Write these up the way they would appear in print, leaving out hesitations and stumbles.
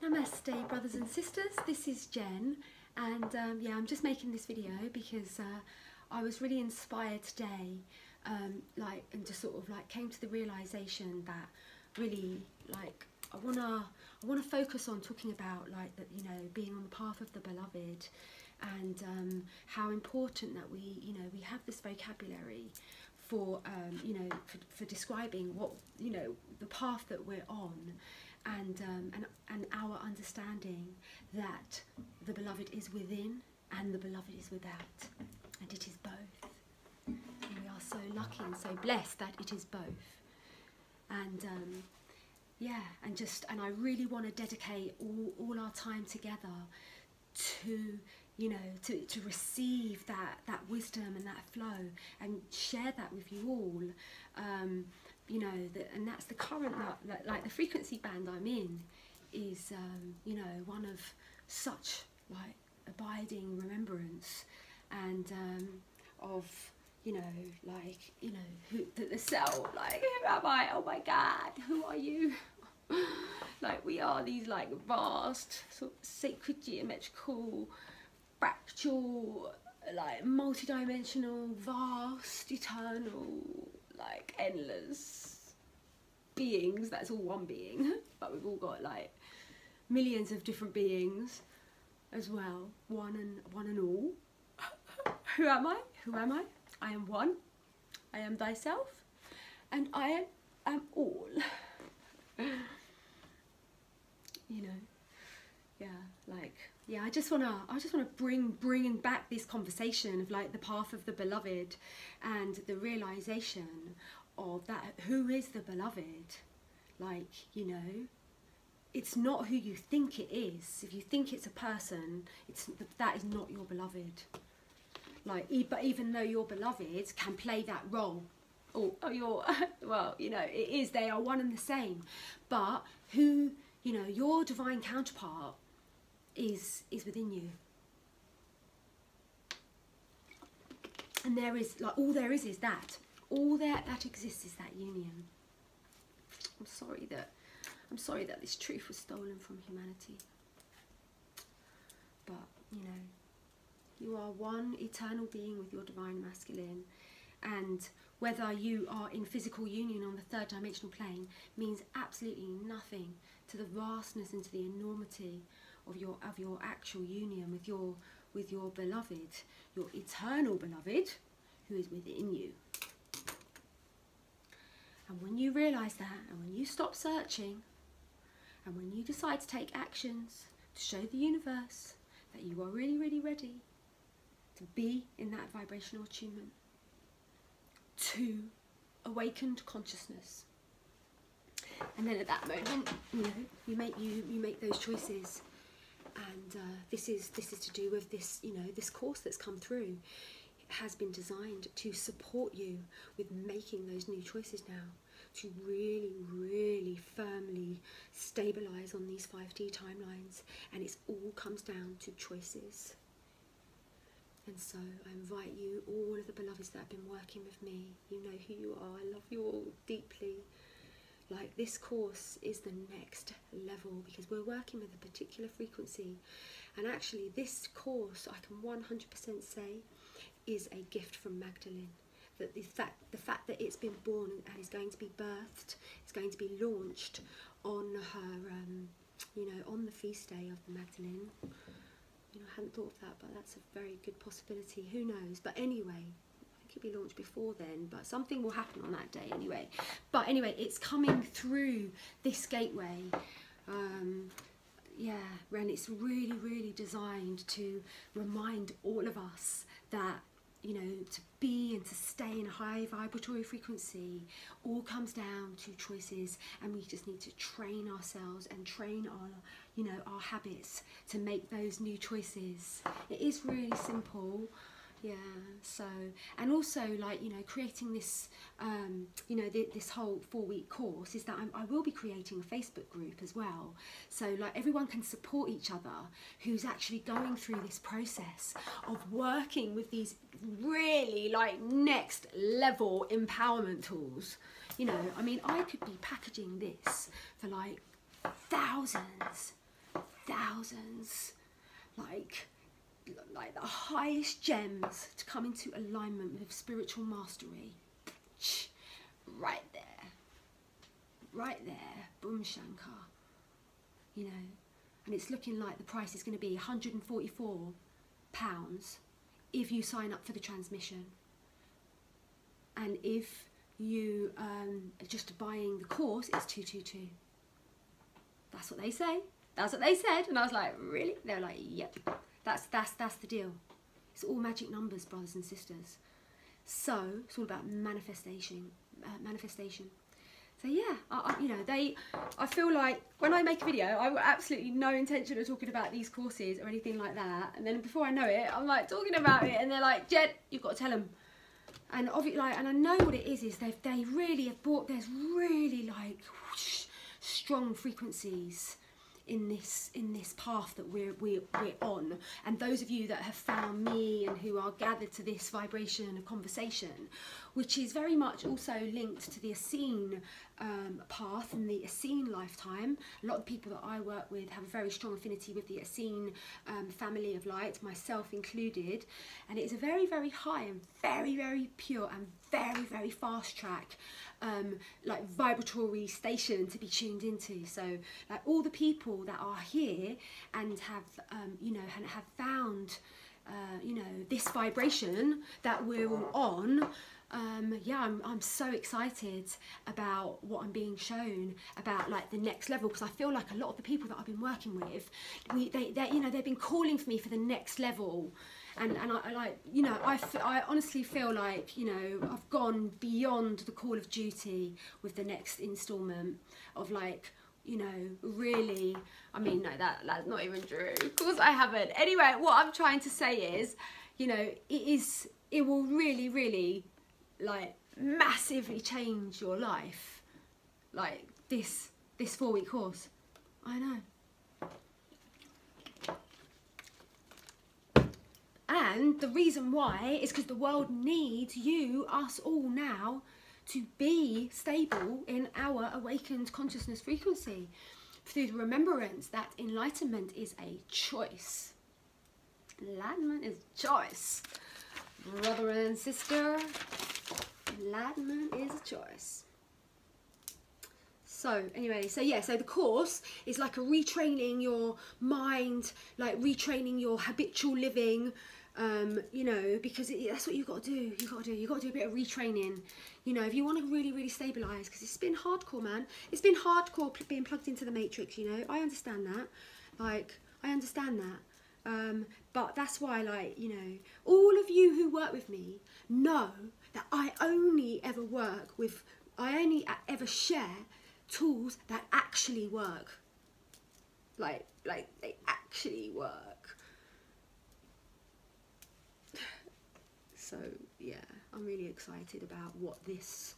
Namaste, brothers and sisters. This is Jen, and yeah, I'm just making this video because I was really inspired today, and just sort of came to the realization that really I wanna focus on talking about that, being on the path of the beloved, and how important that we have this vocabulary for for describing what the path that we're on, and our understanding that the beloved is within and the beloved is without, and it is both. And we are so lucky and so blessed that it is both. And yeah, and I really want to dedicate all our time together to to receive that wisdom and that flow, and share that with you all. And that's the current, the frequency band I'm in is one of such abiding remembrance, and of the self, who am I? Oh my God, who are you? We are these vast sort of sacred geometrical fractal, multi-dimensional, vast, eternal, endless beings. That's all one being, but we've all got millions of different beings as well, one and all. Who am I? Who am I? I am one. I am thyself, and I am all. Yeah, I just wanna bring back this conversation of the path of the beloved, and the realization of that, who is the beloved. It's not who you think it is. If you think it's a person, that is not your beloved. But even though your beloved can play that role, or your well, it is, they are one and the same. But who, your divine counterpart is within you. And there is all there is that. All that exists is that union. I'm sorry that this truth was stolen from humanity. But you are one eternal being with your divine masculine, and whether you are in physical union on the third dimensional plane means absolutely nothing to the vastness and to the enormity of your actual union with your beloved, your eternal beloved, who is within you. And when you realise that, and when you stop searching, and when you decide to take actions to show the universe that you are really, really ready to be in that vibrational attunement to awakened consciousness, and then at that moment, you make those choices. And this is to do with this, this course that's come through. It has been designed to support you with making those new choices now, to really, really firmly stabilise on these 5D timelines. And it all comes down to choices. And so I invite you, all of the beloveds that have been working with me, you know who you are. I love you all deeply. This course is the next level, because we're working with a particular frequency. And actually this course, I can 100% say, is a gift from Magdalene. That the fact that it's been born and is going to be birthed, it's going to be launched on her, on the feast day of the Magdalene. I hadn't thought of that, but that's a very good possibility. Who knows? But anyway, it could be launched before then, but something will happen on that day anyway. But anyway, it's coming through this gateway. Yeah, and it's really, really designed to remind all of us that, to be and to stay in a high vibratory frequency all comes down to choices, and we just need to train ourselves and train our our to make those new choices. It is really simple. Yeah, so, and also creating this this whole 4-week course is that I will be creating a Facebook group as well, so everyone can support each other who's actually going through this process of working with these really next level empowerment tools. I mean, I could be packaging this for thousands thousands, like the highest gems to come into alignment with spiritual mastery. Right there, boom shankar, you know. And it's looking like the price is going to be £144 if you sign up for the transmission. And if you just buying the course, it's 222. That's what they say. That's what they said. And I was like, really? They're like, yep. That's the deal. It's all magic numbers, brothers and sisters. So it's all about manifestation. So yeah, you know, I feel like when I make a video, I've got absolutely no intention of talking about these courses or anything like that. And then before I know it, I'm like talking about it, and they're like, Jed, you've got to tell them. And obviously, like, and I know what it is they really have brought. There's really like whoosh, strong frequencies in this path that we're on. And those of you that have found me and who are gathered to this vibration of conversation, which is very much also linked to the Ascension path and the Ascension lifetime. A lot of the people that I work with have a very strong affinity with the Ascension family of light, myself included. And it is a very, very high and very, very pure and very, very fast track like vibratory station to be tuned into. So like all the people that are here and have you know, and have found you know, this vibration that we're all on, yeah, I'm so excited about what I'm being shown about like the next level, because I feel like a lot of the people that I've been working with, they you know, they've been calling for me for the next level. And I like, you know, I honestly feel like, you know, I've gone beyond the call of duty with the next instalment of like, you know, really, I mean, no, that's not even true. Of course I haven't. Anyway, what I'm trying to say is, you know, it will really, really like massively change your life. Like this 4-week course. I know. And the reason why is because the world needs you, us all now, to be stable in our awakened consciousness frequency through the remembrance that enlightenment is a choice. Enlightenment is a choice. Brother and sister, enlightenment is a choice. So anyway, so yeah, so the course is like a retraining your mind, like retraining your habitual living, you know, because that's what you've got to do. You've got to do a bit of retraining, you know, if you want to really, really stabilise, because it's been hardcore, man. It's been hardcore being plugged into the matrix, you know. I understand that. Like, I understand that. But that's why, like, you know, all of you who work with me know that I only ever work with, I only ever share tools that actually work. Like they actually work. So yeah, I'm really excited about what this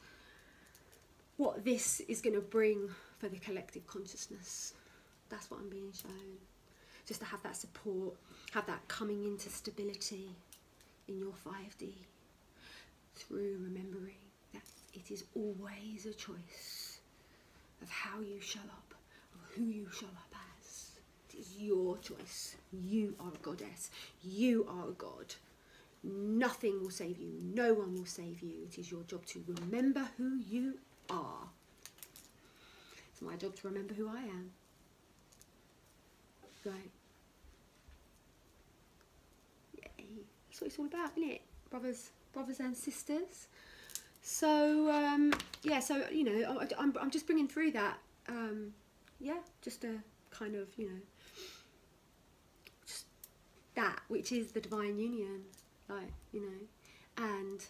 is going to bring for the collective consciousness. That's what I'm being shown. Just to have that support, have that coming into stability in your 5D through remembering that it is always a choice of how you show up, of who you show up as. It is your choice. You are a goddess. You are a god. Nothing will save you. No one will save you. It is your job to remember who you are. It's my job to remember who I am. Right. Yay. That's what it's all about, isn't it? Brothers and sisters. So, yeah, so, you know, I'm just bringing through that, yeah, just a kind of, you know, just that, which is the divine union, like, you know, and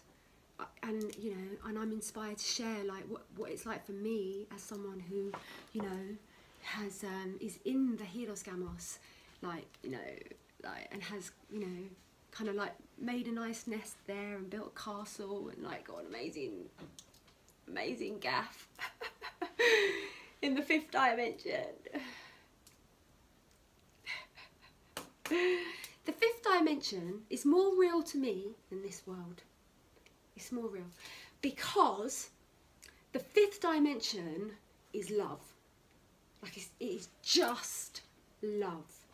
you know, and I'm inspired to share, like, what it's like for me as someone who, you know, has, is in the Hieros Gamos, like, you know, like, and has, you know, kind of like made a nice nest there and built a castle and like got an amazing gaff in the 5th dimension. The 5th dimension is more real to me than this world. It's more real because the 5th dimension is love. Like it is just love.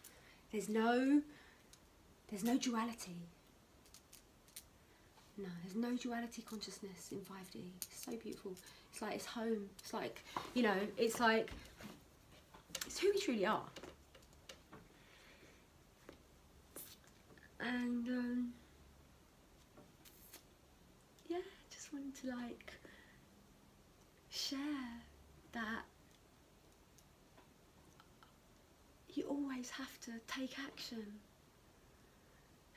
There's no duality. No, there's no duality consciousness in 5D. It's so beautiful. It's like it's home. It's like, you know, it's like, it's who we truly are. And yeah, just wanted to like share that you always have to take action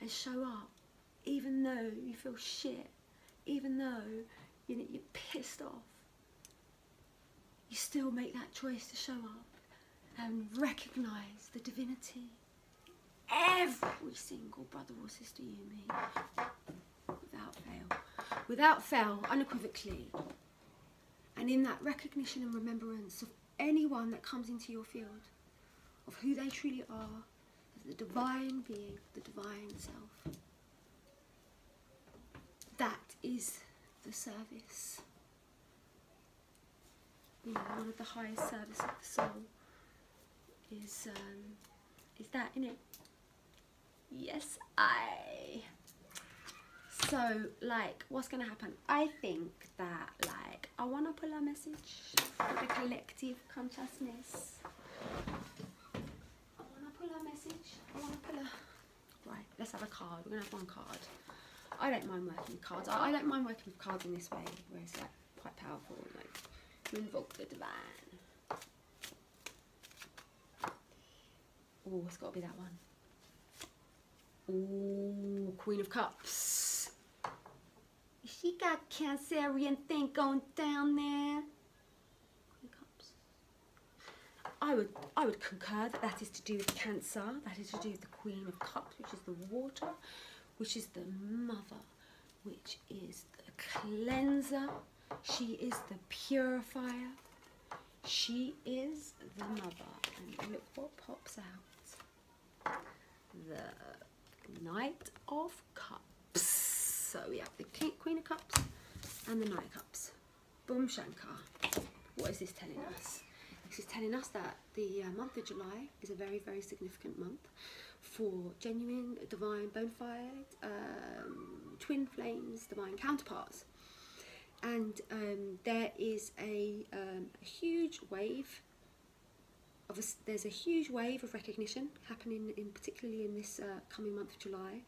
and show up, even though you feel shit, even though you're pissed off. You still make that choice to show up and recognise the divinity every single brother or sister you meet, without fail, unequivocally. And in that recognition and remembrance of anyone that comes into your field, of who they truly are, as the divine being, the divine self. That is the service. You know, one of the highest service of the soul is that, innit? Yes, So, like, what's going to happen? I think that, like, I want to pull a message for the collective consciousness. I want to pull a message. Right, let's have a card. We're going to have one card. I don't mind working with cards. I don't mind working with cards in this way, where it's, like, quite powerful. Like, to invoke the divine. Oh, it's got to be that one. Ooh, Queen of Cups. She got Cancerian thing going down there. Queen of Cups. I would concur that that is to do with Cancer. That is to do with the Queen of Cups, which is the water, which is the mother, which is the cleanser. She is the purifier. She is the mother. And look what pops out. The Knight of Cups. So we have the Queen of Cups and the Knight of Cups. Boom Shankar. What is this telling us? This is telling us that the month of July is a very, very significant month for genuine, divine, bona fide, twin flames, divine counterparts. And there is a huge wave there's a huge wave of recognition happening, particularly in this coming month of July,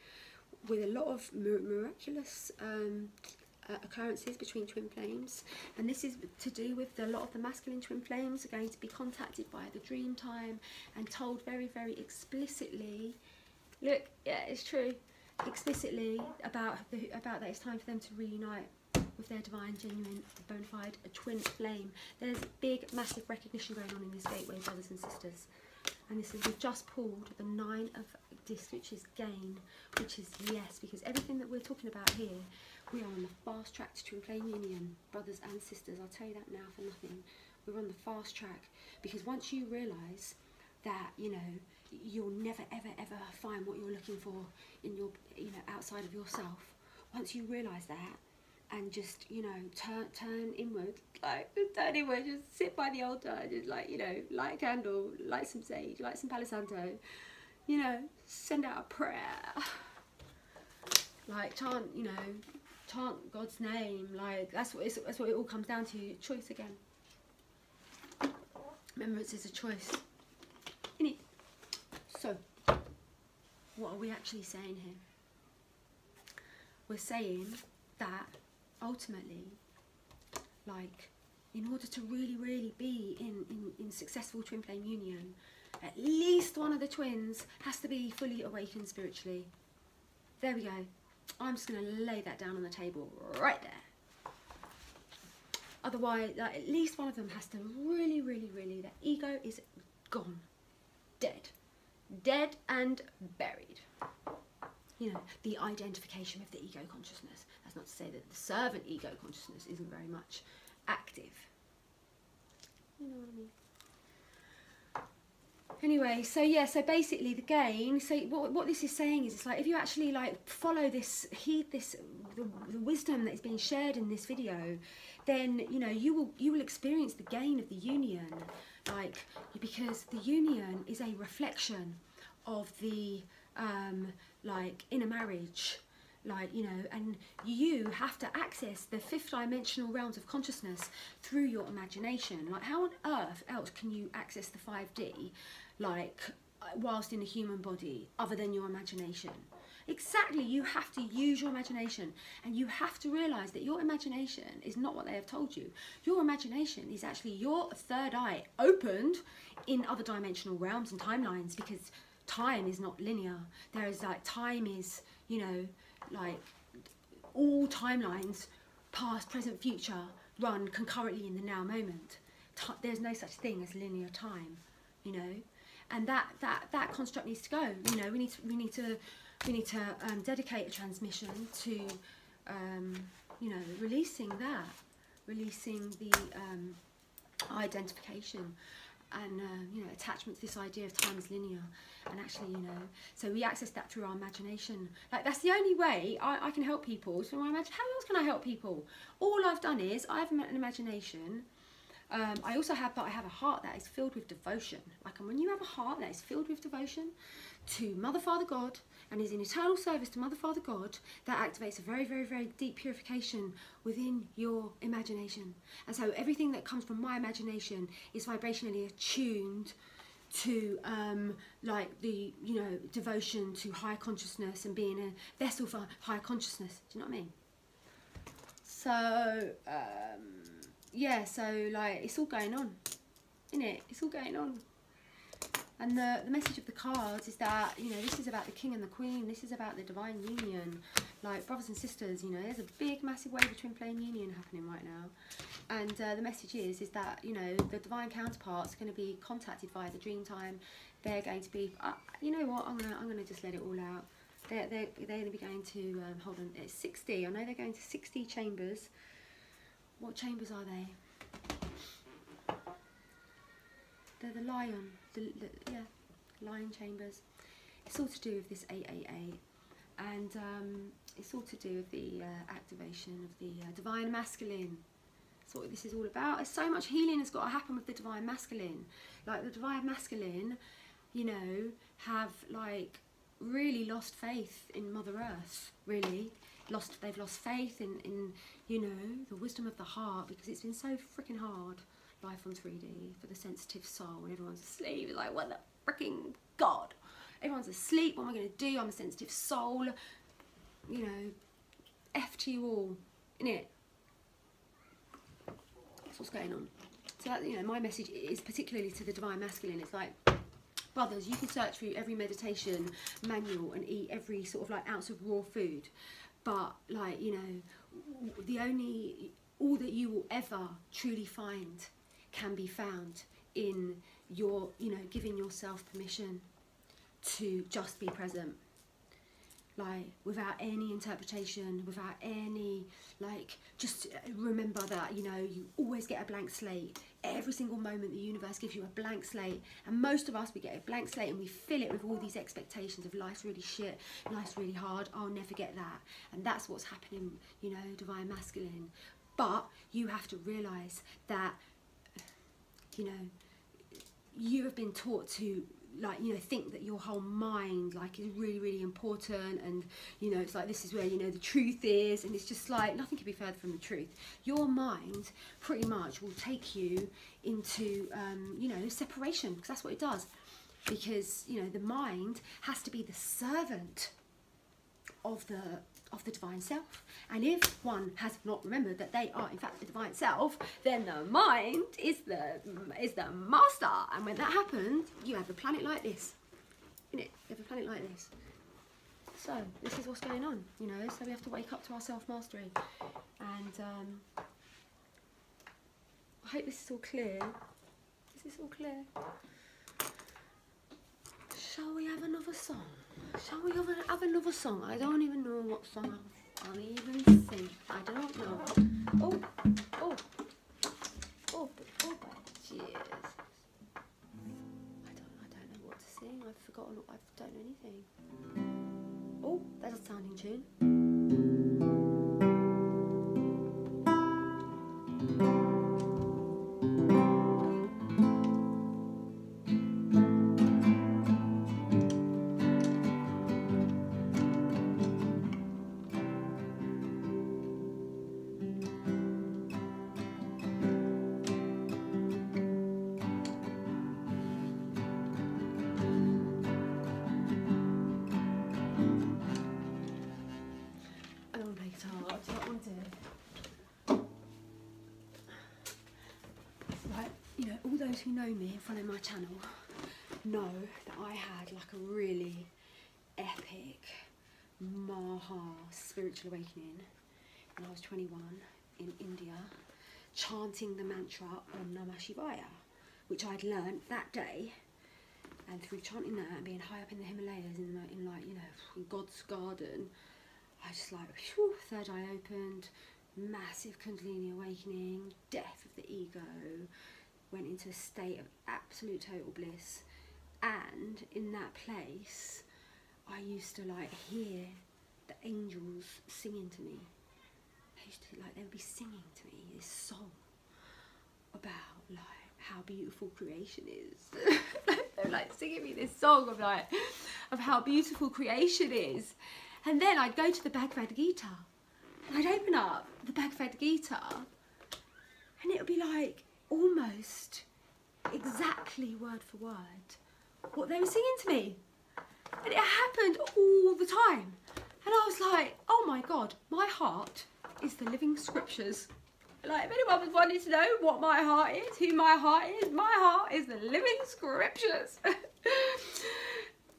with a lot of miraculous occurrences between twin flames. And this is to do with a lot of the masculine twin flames are going to be contacted by the dream time and told very, very explicitly, look, yeah, it's true, explicitly about that it's time for them to reunite with their divine, genuine, bona fide, a twin flame. There's big, massive recognition going on in this gateway, brothers and sisters. And this is, we've just pulled the 9 of discs, which is gain, which is yes, because everything that we're talking about here, we are on the fast track to twin flame union, brothers and sisters. I'll tell you that now for nothing. We're on the fast track, because once you realise that, you know, you'll never, ever, ever find what you're looking for in your, you know, outside of yourself. Once you realise that, and just, you know, turn inward, just sit by the altar, just, like, you know, light a candle, light some sage, light some Palo Santo, you know, send out a prayer, like, chant, you know, chant God's name, like, that's what it all comes down to. Choice again. Remembrance is a choice, isn't it? So, what are we actually saying here? We're saying that ultimately, like, in order to really, really be in successful twin flame union, at least one of the twins has to be fully awakened spiritually. There we go. I'm just going to lay that down on the table right there. Otherwise, like, at least one of them has to really, really, really, their ego is gone. Dead and buried. You know, the identification with the ego consciousness. That's not to say that the servant ego consciousness isn't very much active. You know what I Anyway, so yeah, so basically the gain, so what this is saying is, it's like, if you actually like follow this, heed this, the wisdom that is being shared in this video, then, you know, you will experience the gain of the union, like, because the union is a reflection of the like inner marriage, like, you know, and you have to access the 5th dimensional realms of consciousness through your imagination. Like, how on earth else can you access the 5D, like, whilst in a human body, other than your imagination? Exactly, you have to use your imagination, and you have to realise that your imagination is not what they have told you. Your imagination is actually your 3rd eye opened in other dimensional realms and timelines, because time is not linear. There is, like, time is, you know, like, all timelines, past, present, future, run concurrently in the now moment. There's no such thing as linear time, you know, and that construct needs to go. You know, we need to dedicate a transmission to, you know, releasing the identification and you know, attachment to this idea of time as linear. And actually, you know, so we access that through our imagination. Like, that's the only way I can help people. So how else can I help people? All I've done is, I have an imagination. I also have, but I have a heart that is filled with devotion. Like, and when you have a heart that is filled with devotion to Mother, Father, God, and is in eternal service to Mother, Father, God, that activates a very, very, very deep purification within your imagination. And so everything that comes from my imagination is vibrationally attuned to like the, you know, devotion to higher consciousness and being a vessel for higher consciousness. Do you know what I mean? So yeah, so like, it's all going on, isn't it? It's all going on. And the message of the cards is that, you know, this is about the king and the queen. This is about the divine union. Like, brothers and sisters, you know, there's a big, massive wave of twin flame union happening right now. And the message is that, you know, the divine counterparts are going to be contacted via the dream time. They're going to be, you know what, I'm gonna just let it all out. They're going to be going to, hold on, it's 60. I know they're going to 60 chambers. What chambers are they? They're the lion, yeah, lion chambers. It's all to do with this 888, and it's all to do with the activation of the divine masculine. That's what this is all about. There's so much healing has got to happen with the divine masculine. Like, the divine masculine, you know, have, like, really lost faith in Mother Earth. Really, they've lost faith in you know, the wisdom of the heart, because it's been so freaking hard. Life on 3D for the sensitive soul, and everyone's asleep. It's like, what the freaking God? Everyone's asleep. What am I going to do? I'm a sensitive soul. You know, F to you all, innit? That's what's going on. So that, you know, my message is particularly to the divine masculine. It's like, brothers, you can search through every meditation manual and eat every sort of like ounce of raw food, but, like, you know, all that you will ever truly find can be found in your, you know, giving yourself permission to just be present, like, without any interpretation, without any, like, just remember that, you know, you always get a blank slate. Every single moment the universe gives you a blank slate, and most of us, we get a blank slate and we fill it with all these expectations of life's really shit, life's really hard, I'll never get that. And that's what's happening, you know, divine masculine. But you have to realise that, you know, you have been taught to, like, you know, think that your whole mind, like, is really, really important, and, you know, it's like, this is where, you know, the truth is, and it's just like, nothing could be further from the truth. Your mind pretty much will take you into, you know, separation, because that's what it does. Because, you know, the mind has to be the servant of the divine self, and if one has not remembered that they are in fact the divine self, then the mind is the master. And when that happens, you have a planet like this, innit? You have a planet like this. So this is what's going on, you know. So we have to wake up to our self-mastery, and I hope this is all clear. Is this all clear? Shall we have another song? Shall we have another song? I don't even know what song I'll even sing. I don't know. Oh, cheers. I don't I've forgotten, I don't know anything. Oh, that's a sounding tune. Who know me and follow my channel know that I had like a really epic Maha spiritual awakening when I was 21 in India, chanting the mantra Om Namah Shivaya, which I'd learnt that day, and through chanting that and being high up in the Himalayas in like, you know, in God's garden, I just like, whew, third eye opened, massive Kundalini awakening, death of the ego, went into a state of absolute total bliss. And in that place I used to like hear the angels singing to me. They used to, like, they would be singing to me this song about like how beautiful creation is. They were like singing me this song of like of how beautiful creation is. And then I'd go to the Bhagavad Gita and I'd open up the Bhagavad Gita and it would be like almost exactly word for word what they were singing to me, and it happened all the time. And I was like, oh my God, my heart is the living scriptures. Like, if anyone was wanting to know what my heart is, who my heart is the living scriptures. It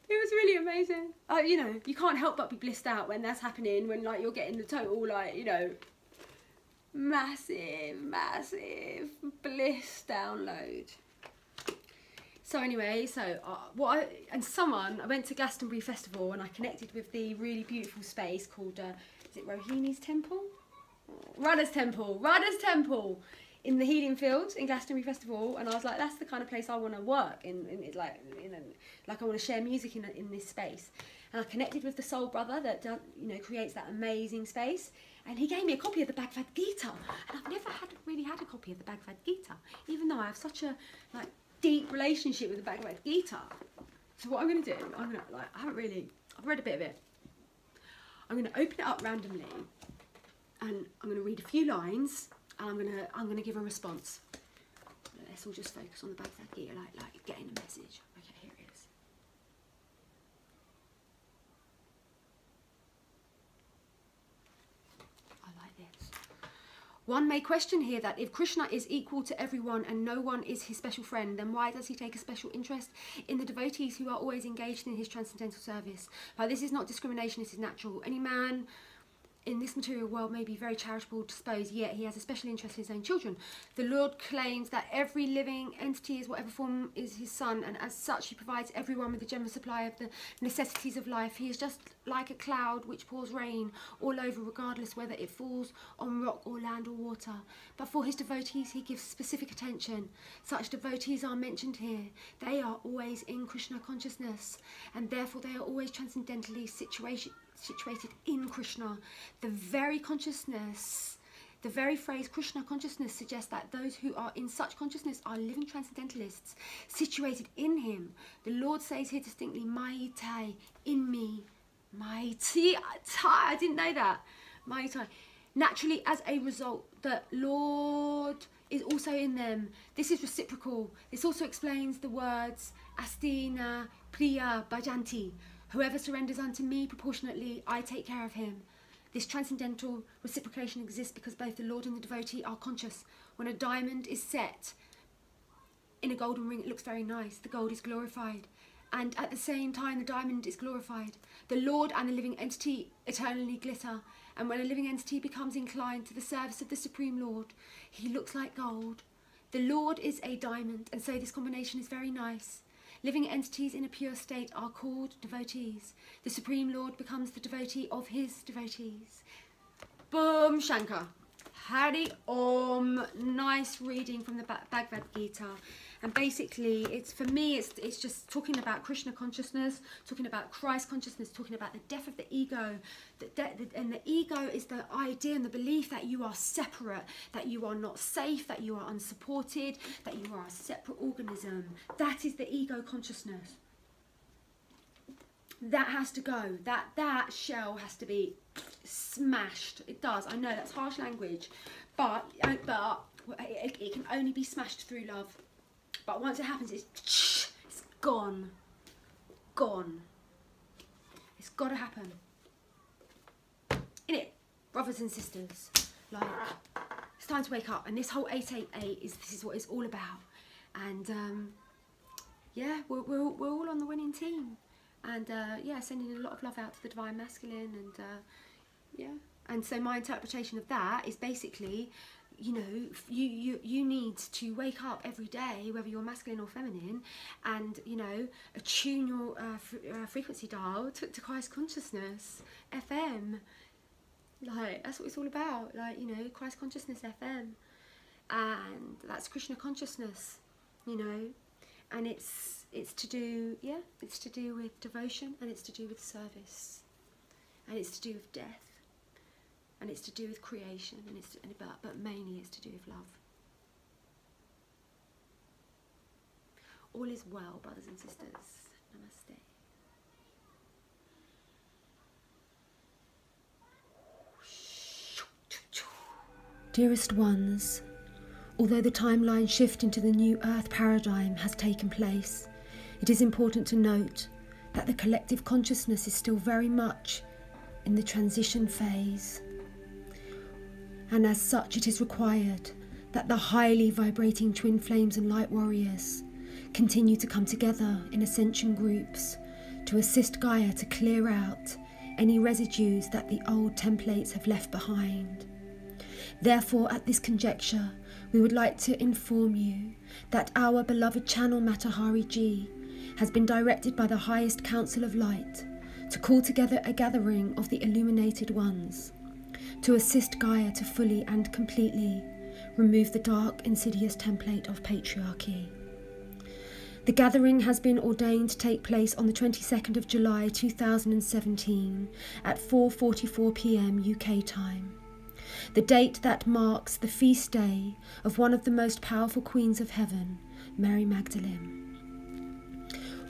was really amazing. You know, you can't help but be blissed out when that's happening, when like you're getting the total, like, you know, massive bliss download. So anyway, so I went to Glastonbury Festival and I connected with the really beautiful space called is it Rohini's Temple? Radha's Temple in the Healing Fields in Glastonbury Festival, and I was like, that's the kind of place I want to work in like, you know, like I want to share music in this space. And I connected with the soul brother that, you know, creates that amazing space. And he gave me a copy of the Bhagavad Gita, and I've never really had a copy of the Bhagavad Gita, even though I have such a like deep relationship with the Bhagavad Gita. So what I'm going to do, I'm going to, like, I've read a bit of it. I'm going to open it up randomly, and I'm going to read a few lines, and I'm going to give a response. Let's all just focus on the Bhagavad Gita, like getting a message. Okay, here it is. One may question here that if Krishna is equal to everyone and no one is his special friend, then why does he take a special interest in the devotees who are always engaged in his transcendental service? But this is not discrimination, it is natural. Any man in this material world may be very charitable disposed, yet he has a special interest in his own children. The Lord claims that every living entity is whatever form is his son, and as such he provides everyone with a generous supply of the necessities of life. He is just like a cloud which pours rain all over, regardless whether it falls on rock or land or water. But for his devotees he gives specific attention. Such devotees are mentioned here. They are always in Krishna consciousness, and therefore they are always transcendentally situated in Krishna. The very phrase Krishna consciousness suggests that those who are in such consciousness are living transcendentalists, situated in him. The Lord says here distinctly, Maitai, in me. Maitai, I didn't know that. Maitai. Naturally, as a result, the Lord is also in them. This is reciprocal. This also explains the words Astina Priya Bhajanti. Whoever surrenders unto me proportionately, I take care of him. This transcendental reciprocation exists because both the Lord and the devotee are conscious. When a diamond is set in a golden ring, it looks very nice. The gold is glorified. And at the same time, the diamond is glorified. The Lord and the living entity eternally glitter. And when a living entity becomes inclined to the service of the Supreme Lord, he looks like gold. The Lord is a diamond, and so this combination is very nice. Living entities in a pure state are called devotees. The Supreme Lord becomes the devotee of his devotees. Boom Shankar. Hari Om. Nice reading from the Bhagavad Gita. And basically, it's, for me, it's just talking about Krishna consciousness, talking about Christ consciousness, talking about the death of the ego. And the ego is the idea and the belief that you are separate, that you are not safe, that you are unsupported, that you are a separate organism. That is the ego consciousness. That has to go. That shell has to be smashed. It does. I know that's harsh language, but it can only be smashed through love. But once it happens, it's gone. Gone. It's got to happen. Innit? Brothers and sisters. Like, it's time to wake up. And this whole 888 this is what it's all about. And yeah, we're all on the winning team. And yeah, sending a lot of love out to the Divine Masculine. And yeah. And so my interpretation of that is basically, you know, you need to wake up every day, whether you're masculine or feminine, and, you know, attune your frequency dial to Christ consciousness FM. Like, that's what it's all about. Like, you know, Christ consciousness FM, and that's Krishna consciousness, you know. And it's to do, yeah, it's to do with devotion, and it's to do with service, and it's to do with death. And it's to do with creation, and but mainly it's to do with love. All is well, brothers and sisters. Namaste. Dearest ones, although the timeline shift into the new Earth paradigm has taken place, it is important to note that the collective consciousness is still very much in the transition phase. And as such, it is required that the highly vibrating twin flames and light warriors continue to come together in ascension groups to assist Gaia to clear out any residues that the old templates have left behind. Therefore, at this conjecture, we would like to inform you that our beloved channel Matahari G has been directed by the highest council of light to call together a gathering of the illuminated ones, to assist Gaia to fully and completely remove the dark, insidious template of patriarchy. The gathering has been ordained to take place on the 22nd of July 2017 at 4:44 p.m. UK time, the date that marks the feast day of one of the most powerful queens of heaven, Mary Magdalene.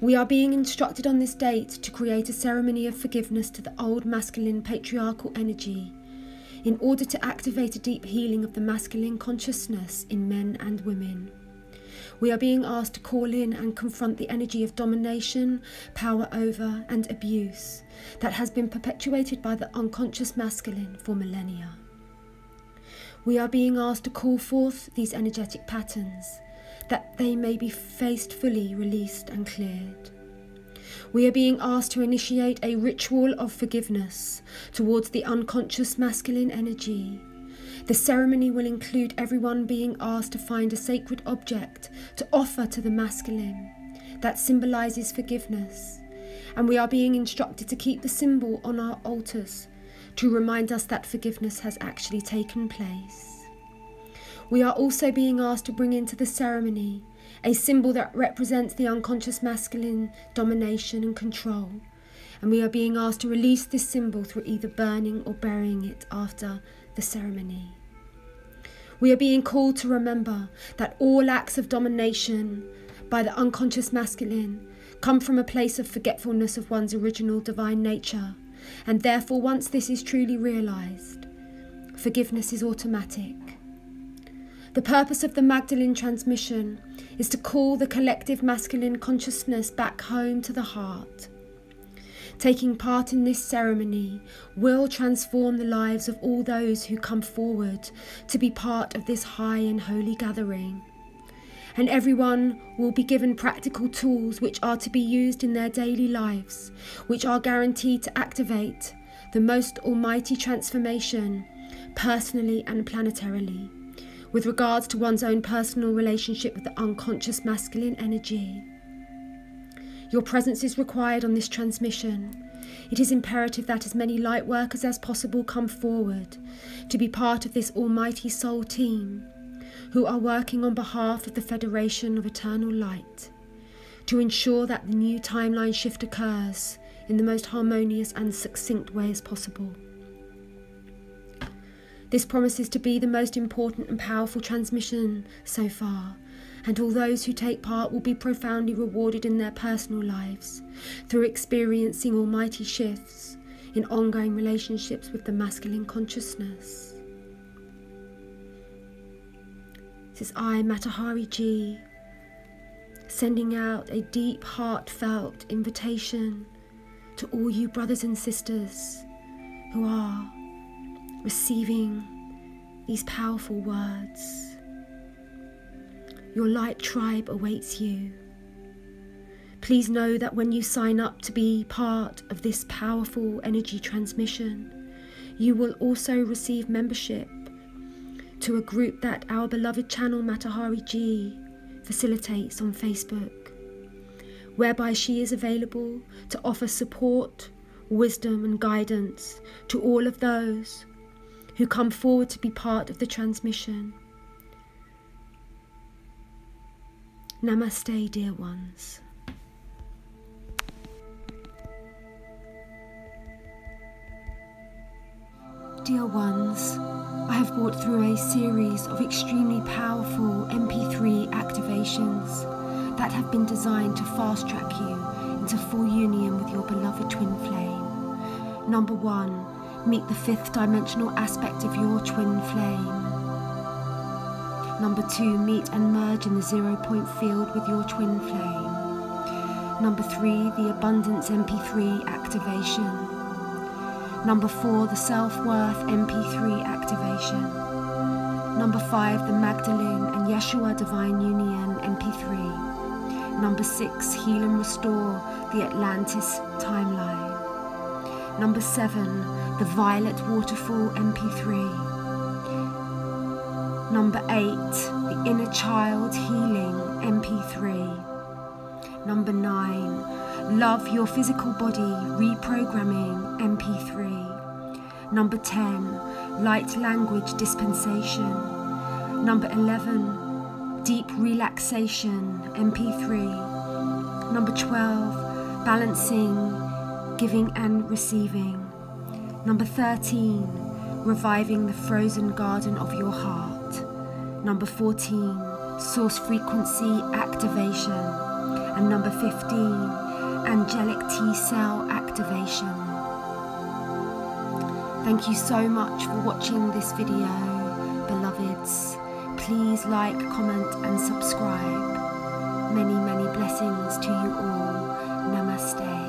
We are being instructed on this date to create a ceremony of forgiveness to the old masculine patriarchal energy in order to activate a deep healing of the masculine consciousness in men and women. We are being asked to call in and confront the energy of domination, power over, and abuse that has been perpetuated by the unconscious masculine for millennia. We are being asked to call forth these energetic patterns that they may be faced fully, released, and cleared. We are being asked to initiate a ritual of forgiveness towards the unconscious masculine energy. The ceremony will include everyone being asked to find a sacred object to offer to the masculine that symbolises forgiveness, and we are being instructed to keep the symbol on our altars to remind us that forgiveness has actually taken place. We are also being asked to bring into the ceremony a symbol that represents the unconscious masculine domination and control, and we are being asked to release this symbol through either burning or burying it after the ceremony. We are being called to remember that all acts of domination by the unconscious masculine come from a place of forgetfulness of one's original divine nature, and therefore once this is truly realised, forgiveness is automatic. The purpose of the Magdalene Transmission is to call the collective masculine consciousness back home to the heart. Taking part in this ceremony will transform the lives of all those who come forward to be part of this high and holy gathering. And everyone will be given practical tools which are to be used in their daily lives, which are guaranteed to activate the most almighty transformation, personally and planetarily, with regards to one's own personal relationship with the unconscious masculine energy. Your presence is required on this transmission It is imperative that as many light workers as possible come forward to be part of this almighty soul team who are working on behalf of the Federation of Eternal Light to ensure that the new timeline shift occurs in the most harmonious and succinct way as possible. This promises to be the most important and powerful transmission so far, and all those who take part will be profoundly rewarded in their personal lives through experiencing almighty shifts in ongoing relationships with the masculine consciousness. This is I, Matahari G, sending out a deep, heartfelt invitation to all you brothers and sisters who are receiving these powerful words. Your light tribe awaits you. Please know that when you sign up to be part of this powerful energy transmission, you will also receive membership to a group that our beloved channel Matahari G facilitates on Facebook, whereby she is available to offer support, wisdom and guidance to all of those who come forward to be part of the transmission. Namaste, dear ones. Dear ones, I have brought through a series of extremely powerful MP3 activations that have been designed to fast track you into full union with your beloved twin flame. Number 1, meet the 5th dimensional aspect of your twin flame. Number 2, meet and merge in the 0-point field with your twin flame. Number 3, the Abundance MP3 activation. Number 4, the Self-Worth MP3 activation. Number 5, the Magdalene and Yeshua Divine Union MP3. Number 6, Heal and Restore the Atlantis Timeline. Number 7, the Violet Waterfall MP3. Number 8, the Inner Child Healing MP3. Number 9, Love Your Physical Body Reprogramming MP3. Number 10, Light Language Dispensation. Number 11, Deep Relaxation MP3. Number 12, Balancing, Giving and Receiving. Number 13, Reviving the Frozen Garden of Your Heart. Number 14, Source Frequency Activation. And number 15, Angelic T-Cell Activation. Thank you so much for watching this video, beloveds. Please like, comment and subscribe. Many, many blessings to you all. Namaste.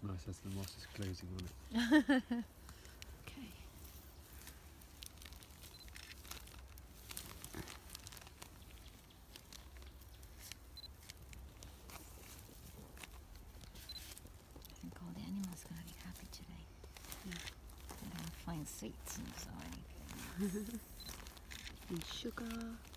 It's nice as the moss is closing on it. Okay. sweets and so anything. And sugar.